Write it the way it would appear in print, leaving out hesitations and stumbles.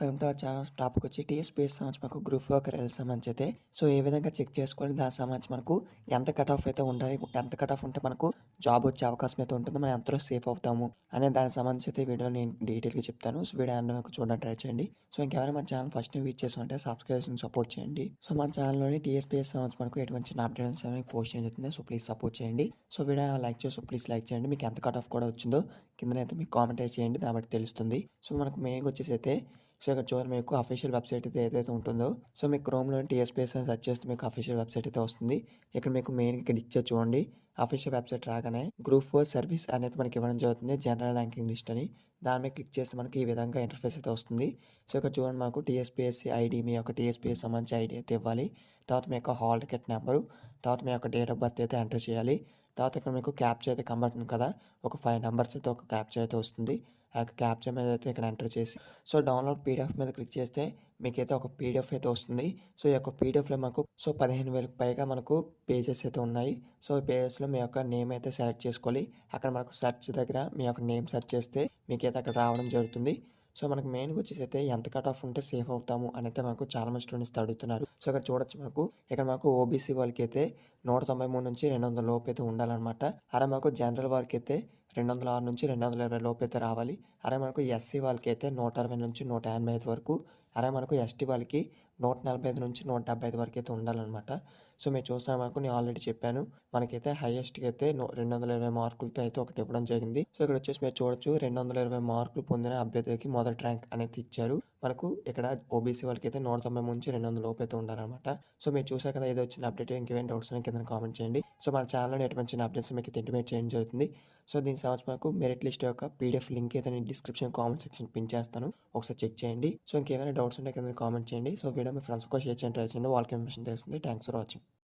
Welcome to our channel. Topic వచ్చి TSPSC సంబంధించి మనకు గ్రూప్ రిజల్ట్స్ సంబంధించి అయితే సో ఏ విధంగా చెక్ చేసుకొని దానికి సంబంధించి మనకు ఎంత కట్ ఆఫ్ అయితే ఉండాలి, ఎంత కట్ ఆఫ్ ఉంటే మనకు జాబ్ వచ్చే అవకాశం అయితే ఉంటుందో, మనం ఎంతలో సేఫ్ అవుతాము అనే దానికి సంబంధించి అయితే వీడియో నేను డీటెయిల్గా చెప్తాను. సో వీడియో అన్నీ మీకు చూడడానికి ట్రై చేయండి. సో ఇంకెవరైనా మన ఛానల్ ఫస్ట్ టైం విజిట్ చేసామంటే సబ్స్క్రైబ్ చేసుకుని సపోర్ట్ చేయండి. సో మన ఛానల్లోని టీఎస్పీఎస్సీ సంబంధించి మనకు ఎటువంటి చిన్న అప్డేట్స్ అనేవి పోస్ట్ చేయడం జరుగుతుంది. సో ప్లీజ్ సపోర్ట్ చేయండి. సో వీడియో లైక్ చేసి ప్లీజ్ లైక్ చేయండి. మీకు ఎంత కట్ ఆఫ్ కూడా వచ్చిందో కిందనైతే మీకు కామెంట్ చేయండి, దాన్ని బట్టి తెలుస్తుంది. సో మనకు మెయిన్గా వచ్చేసి అయితే సో ఇక్కడ చూడండి, మీకు అఫీషియల్ వెబ్సైట్ అయితే ఏదైతే ఉంటుందో, సో మీకు క్రోమ్లో టీఎస్పీఎస్సీ అని సెర్చ్ చేస్తే మీకు అఫీషియల్ వెబ్సైట్ అయితే వస్తుంది. ఇక్కడ మీకు మెయిన్ ఇక్కడ ఇచ్చే చూడండి, అఫీషియల్ వెబ్సైట్ రాగానే గ్రూప్ 4 సర్వీస్ అనేది మనకి ఇవ్వడం జరుగుతుంది, జనరల్ ర్యాంకింగ్ లిస్ట్ అని. దాని మీద క్లిక్ చేస్తే మనకి ఈ విధంగా ఇంటర్ఫేస్ అయితే వస్తుంది. సో ఇక్కడ చూడండి, మాకు టీఎస్పీఎస్సీ ఐడి, మీ యొక్క టీఎస్పీఎస్సీ సంబంధించి ఐడి అయితే ఇవ్వాలి. తర్వాత మీ యొక్క హాల్ టికెట్ నెంబరు, తర్వాత మీ యొక్క డేట్ ఆఫ్ బర్త్ అయితే ఎంటర్ చేయాలి. తర్వాత ఇక్కడ మీకు క్యాప్చర్ అయితే కంపడుతుంది కదా, ఒక 5 నెంబర్స్ అయితే ఒక క్యాప్చర్ అయితే వస్తుంది. ఆ యొక్క క్యాప్చర్ మీద అయితే ఇక్కడ ఎంటర్ చేసి సో డౌన్లోడ్ పీడిఎఫ్ మీద క్లిక్ చేస్తే మీకైతే ఒక పీడిఎఫ్ అయితే వస్తుంది. సో ఈ యొక్క పీడిఎఫ్లో మనకు 15,000కి పైగా మనకు పేజెస్ అయితే ఉన్నాయి. సో ఈ పేజెస్లో మీ యొక్క నేమ్ అయితే సెలెక్ట్ చేసుకోవాలి. అక్కడ మనకు సెర్చ్ దగ్గర మీ యొక్క నేమ్ సెర్చ్ చేస్తే మీకైతే అక్కడ రావడం జరుగుతుంది. సో మనకు మెయిన్గా వచ్చేసి అయితే ఎంత కట్ ఆఫ్ ఉంటే సేఫ్ అవుతాము అని అయితే మనకు చాలామంది స్టూడెంట్స్ అడుగుతున్నారు. సో ఇక్కడ చూడొచ్చు, మనకు ఇక్కడ మాకు ఓబీసీ వాళ్ళకి అయితే 193 నుంచి 200 లోపు అయితే ఉండాలన్నమాట. అలా మాకు జనరల్ వారికి అయితే 206 నుంచి 220 లోపు అయితే రావాలి. అలాగే మనకు ఎస్సీ వాళ్ళకి అయితే 160 నుంచి 185 వరకు, అలాగే మనకు ఎస్టీ వాళ్ళకి 145 నుంచి 175 వరకు అయితే ఉండాలన్నమాట. సో మీరు చూస్తే మనకు నేను ఆల్రెడీ చెప్పాను, మనకైతే హైయెస్ట్గా అయితే 220 మార్కులతో అయితే ఒకటి ఇవ్వడం జరిగింది. సో ఇక్కడ వచ్చేసి మీరు చూడొచ్చు, 220 మార్కులు పొందిన అభ్యర్థికి మొదటి ర్యాంక్ అనేది ఇచ్చారు. మనకు ఇక్కడ ఓబీసీ వాళ్ళకి అయితే 190 నుంచి 200 లోపు అయితే ఉండాలన్నమాట. సో మీరు చూసారు కదా, ఏదో వచ్చిన అప్డేట్. ఇంకేమైనా డౌట్స్ కింద కామెంట్ చేయండి. సో మన ఛానల్లో ఎటువంటి చిన్న అప్డేట్స్ మీకు ఇంటిమేట్ చేయడం జరుగుతుంది. సో దీనికి సంబంధించి మనకు మెరిట్ లిస్ట్ యొక్క పీడిఎఫ్ లింక్ అయితే నేను డిస్క్రిప్షన్ కామెంట్ సెక్షన్ పిన్ చేస్తాను, ఒకసారి చెక్ చేయండి. సో ఇంకేమైనా డౌట్స్ ఉంటే కింద కామెంట్ చేయండి. సో వీడియో మీ ఫ్రెండ్స్ కూడా షేర్ చేయండి, ట్రై చేయండి, వాళ్ళకి ఇన్ఫర్మేషన్ తెలుస్తుంది. Thanks for watching.